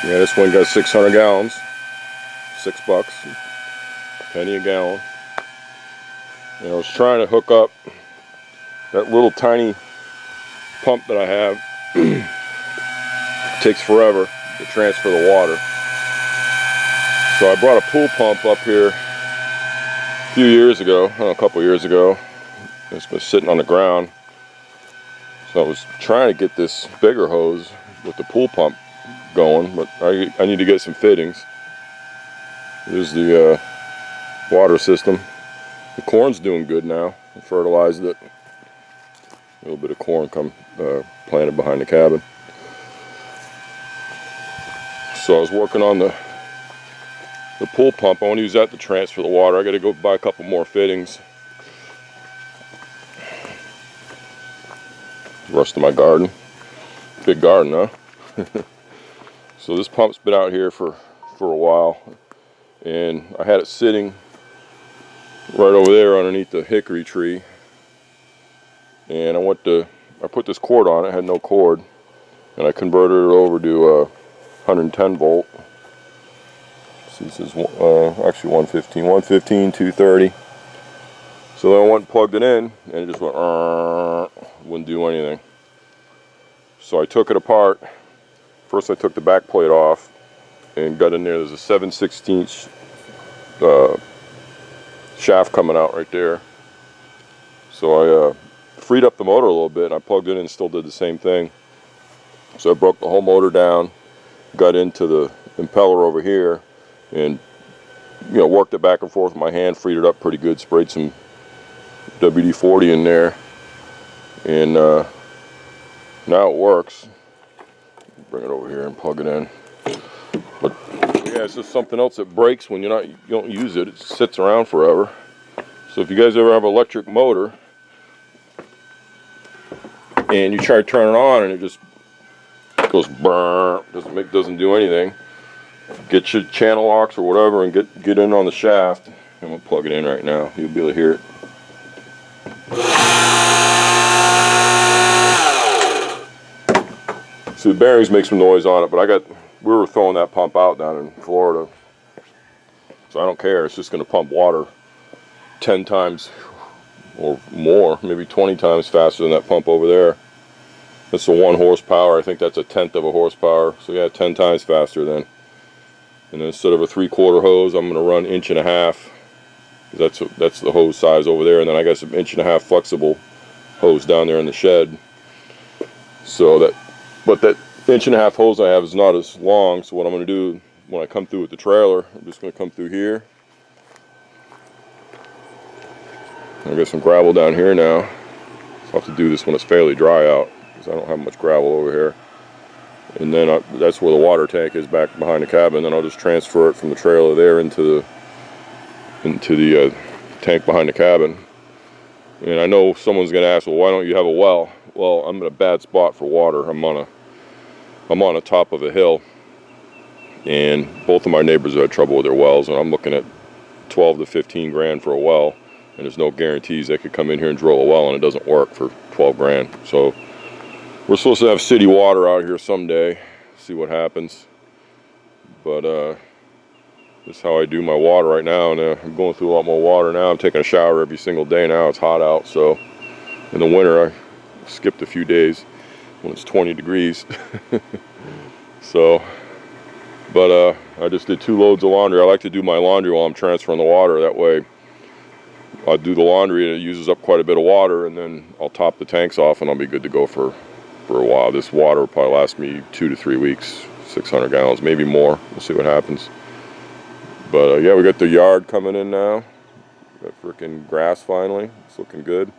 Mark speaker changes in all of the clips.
Speaker 1: Yeah, this one got 600 gallons, $6, penny a gallon. And I was trying to hook up that little tiny pump that I have. It takes forever to transfer the water. So I brought a pool pump up here a few years ago, a couple years ago. It's been sitting on the ground. So I was trying to get this bigger hose with the pool pump going, but I need to get some fittings. This is the water system. The corn's doing good now. I fertilized it. A little bit of corn planted behind the cabin. So I was working on the pool pump. I want to use that to transfer the water. I got to go buy a couple more fittings. The rest of my garden. Big garden, huh? So this pump's been out here for a while, and I had it sitting right over there underneath the hickory tree, and I put this cord on it. I had no cord, and I converted it over to 110 volt. So this is actually 115, 230. So then I went and plugged it in, and it just went, wouldn't do anything. So I took it apart. First I took the back plate off and got in there. There's a 7/16 shaft coming out right there. So I freed up the motor a little bit, and I plugged it in and still did the same thing. So I broke the whole motor down, got into the impeller over here, and worked it back and forth with my hand, freed it up pretty good, sprayed some WD-40 in there, and now it works. Bring it over here and plug it in. But yeah, it's just something else that breaks when you don't use it. It sits around forever. So if you guys ever have an electric motor and you try to turn it on and it just goes brrr, doesn't do anything, get your channel locks or whatever and get in on the shaft. I'm gonna plug it in right now. You'll be able to hear it. So the bearings make some noise on it, but we were throwing that pump out down in Florida, so I don't care. It's just going to pump water 10 times or more, maybe 20 times faster than that pump over there. That's a 1 horsepower. I think that's a 1/10 of a horsepower. So yeah, 10 times faster then. And then instead of a 3/4 hose, I'm going to run 1.5 inches. That's the hose size over there, and then I got some 1.5 inch flexible hose down there in the shed. But that 1.5 inch hose I have is not as long, so what I'm going to do when I come through with the trailer, I'm just going to come through here. I got some gravel down here now, so I'll have to do this when it's fairly dry out, because I don't have much gravel over here. And then that's where the water tank is, back behind the cabin. Then I'll just transfer it from the trailer there into the tank behind the cabin. And I know someone's going to ask, well, why don't you have a well? Well, I'm in a bad spot for water. I'm on the top of a hill, and both of my neighbors have had trouble with their wells, and I'm looking at 12 to 15 grand for a well, and there's no guarantees they could come in here and drill a well and it doesn't work for 12 grand. So we're supposed to have city water out here someday, see what happens. But this is how I do my water right now, and I'm going through a lot more water now. I'm taking a shower every single day now. It's hot out, so in the winter I skipped a few days when it's 20 degrees. So, but I just did 2 loads of laundry. I like to do my laundry while I'm transferring the water. That way I'll do the laundry and it uses up quite a bit of water, and then I'll top the tanks off and I'll be good to go for a while. This water will probably last me 2 to 3 weeks, 600 gallons, maybe more. We'll see what happens. But yeah, we got the yard coming in now. Got freaking grass finally. It's looking good.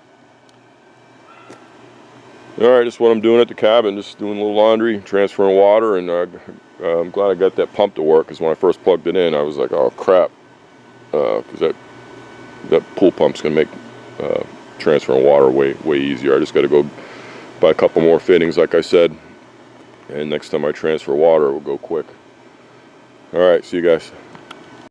Speaker 1: Alright, that's what I'm doing at the cabin, just doing a little laundry, transferring water, and I'm glad I got that pump to work, because when I first plugged it in, I was like, oh crap, because that pool pump's going to make transferring water way easier. I just got to go buy a couple more fittings, like I said, and next time I transfer water, it will go quick. Alright, see you guys.